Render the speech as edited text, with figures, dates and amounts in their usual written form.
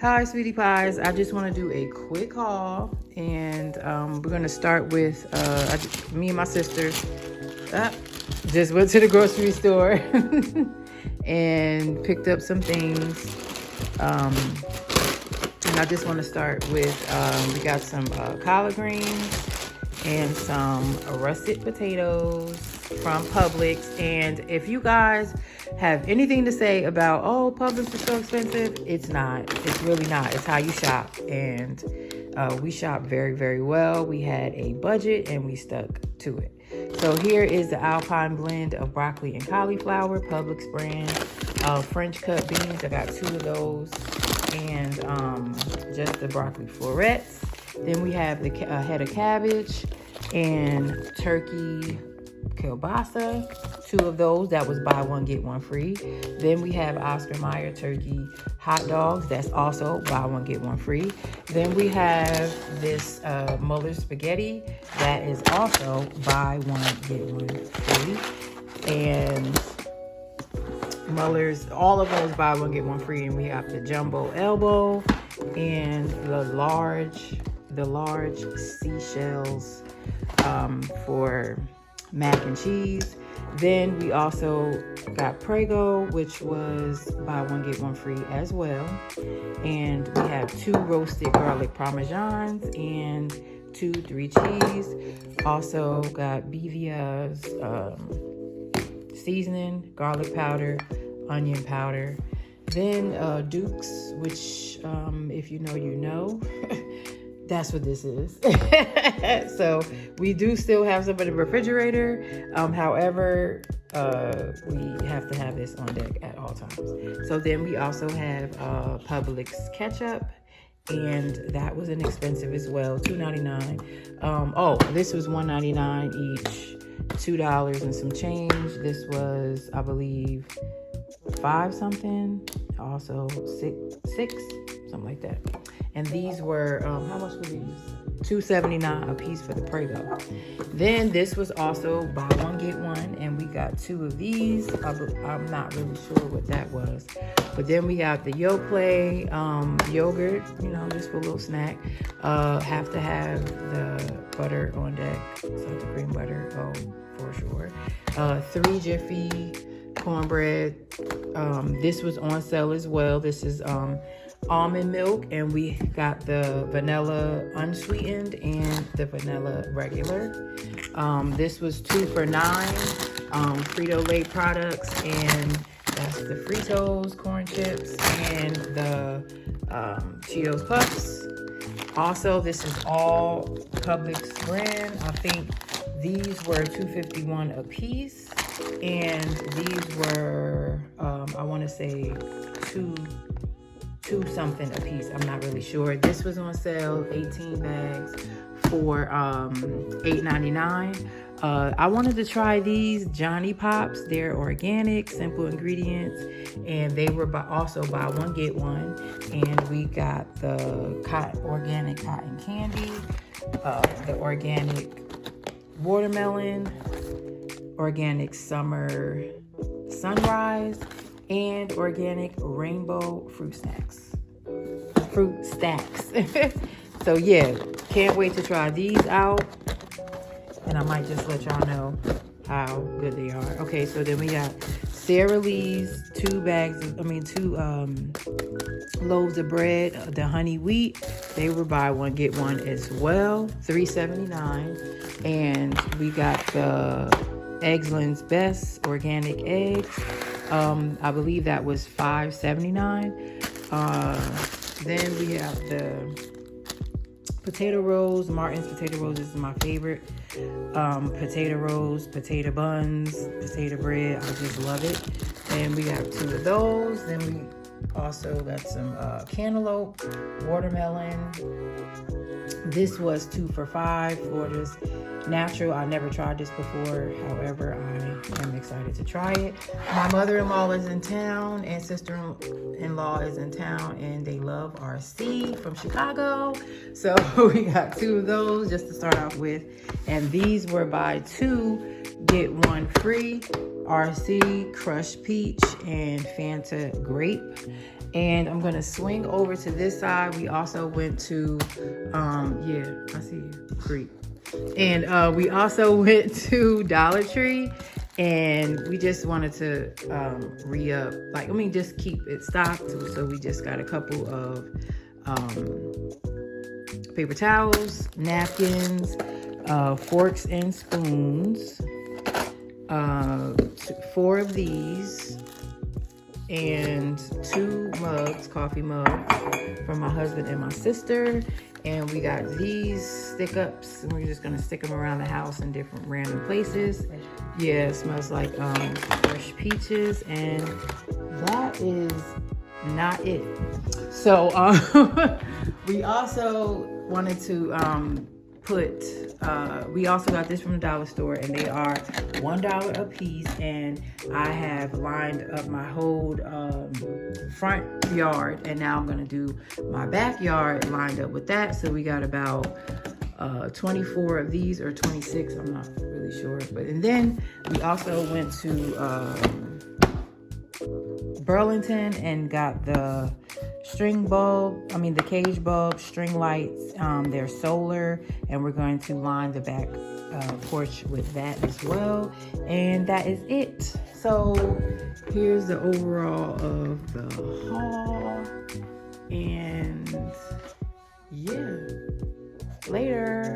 Hi, SweetiePyes. I just want to do a quick haul, and we're going to start with me and my sister just went to the grocery store and picked up some things. And I just want to start with, we got some collard greens and some russet potatoes from Publix. And if you guys have anything to say about, oh, Publix is so expensive, it's not. It's really not. It's how you shop. And we shop very, very well. We had a budget and we stuck to it. So here is the Alpine blend of broccoli and cauliflower, Publix brand, French cut beans. I got 2 of those, and just the broccoli florets. Then we have the head of cabbage and turkey kielbasa, 2 of those. That was buy one get one free. Then we have Oscar Mayer turkey hot dogs. That's also buy one get one free. Then we have this Muller spaghetti. That is also buy one get one free. And Muller's, all of those buy one get one free. And we have the jumbo elbow and the large seashells for mac and cheese. Then we also got Prego, which was buy one get one free as well. And we have 2 roasted garlic parmesans and 2 3 cheese. Also got BVS seasoning, garlic powder, onion powder. Then Duke's, which if you know, you know. That's what this is. So we do still have some in the refrigerator. However, we have to have this on deck at all times. So then we also have Publix ketchup, and that was inexpensive as well, $2.99. Oh, this was $1.99 each, $2 and some change. This was, I believe, 5 something, also six, something like that. And these were, how much were these? $2.79 a piece for the Prego. Then this was also buy one get one, and we got 2 of these. I'm not really sure what that was. But then we got the Yoplait yogurt, you know, just for a little snack. Have to have the butter on deck, salted cream butter, for sure. 3 Jiffy cornbread. This was on sale as well. This is almond milk, and we got the vanilla unsweetened and the vanilla regular. This was 2 for $9. Frito-Lay products, and that's the Fritos corn chips and the Cheetos Puffs. Also, this is all Publix brand. I think these were $2.51 a piece, and these were I want to say two something a piece. I'm not really sure. This was on sale, 18 bags for $8.99. I wanted to try these Johnny Pops. They're organic, simple ingredients, and they were also buy one get one. And we got the organic cotton candy, the organic watermelon, organic summer sunrise, and organic rainbow fruit stacks. So yeah, can't wait to try these out, and I might just let y'all know how good they are. Okay, so then we got Sara Lee's 2 loaves of bread, the honey wheat. They were buy one get one as well, $3.79. And we got the Eggland's Best organic eggs. I believe that was $5.79. Then we have the potato rolls. Martin's potato rolls is my favorite. Potato rolls, potato buns, potato bread. I just love it. And we have 2 of those. Then we also got some cantaloupe, watermelon. This was 2 for $5. Florida's natural. I never tried this before. However, I am excited to try it. My mother-in-law is in town, and sister-in-law is in town, and they love RC from Chicago. So we got 2 of those just to start off with. And these were buy 2 get one free. RC crushed peach and Fanta grape. And I'm gonna swing over to this side. We also went to, yeah, I see you, creep. And we also went to Dollar Tree, and we just wanted to re-up, like, I mean, just keep it stocked. So we just got a couple of paper towels, napkins, forks and spoons, 4 of these, and 2 mugs, coffee mugs from my husband and my sister. And we got these stick ups, and we're just gonna stick them around the house in different random places. Yeah, it smells like fresh peaches, and that is not it. So we also wanted to we also got this from the dollar store, and they are $1 a piece, and I have lined up my whole front yard, and now I'm gonna do my backyard lined up with that. So we got about 24 of these, or 26, I'm not really sure. But and then we also went to Burlington and got the the cage bulb string lights. They're solar, and we're going to line the back porch with that as well. And that is it. So here's the overall of the haul, and yeah, later.